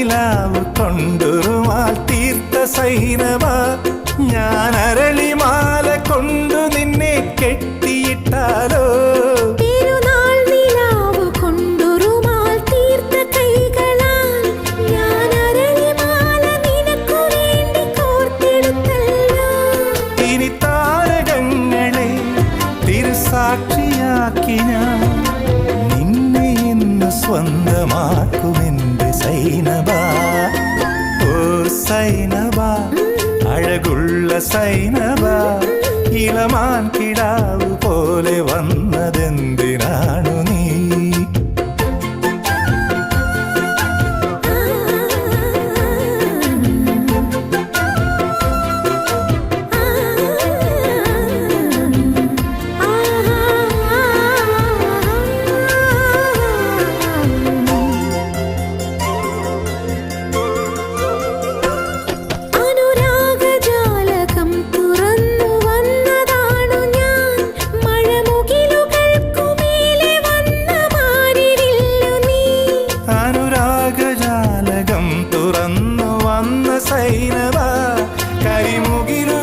നിലാവ് കൊണ്ടുരുമാൽ തീർത്ത സൈനവ ഞാൻ അരളിമാല കൊണ്ടു നിന്നെ കെട്ടിയിട്ടാലോ സാക്ഷിയാക്കി ഞാൻ നിന്നെ ഇന്ന് സ്വന്തമാക്കുമെന്റെ സൈനബ ഓ സൈനബ അഴകുള്ള സൈനബ ഇളമാൻ കിടാവ് പോലെ വന്നതെന്തിനാണു നീ തുറന്നു വന്ന സൈനബ കരിമുകിലു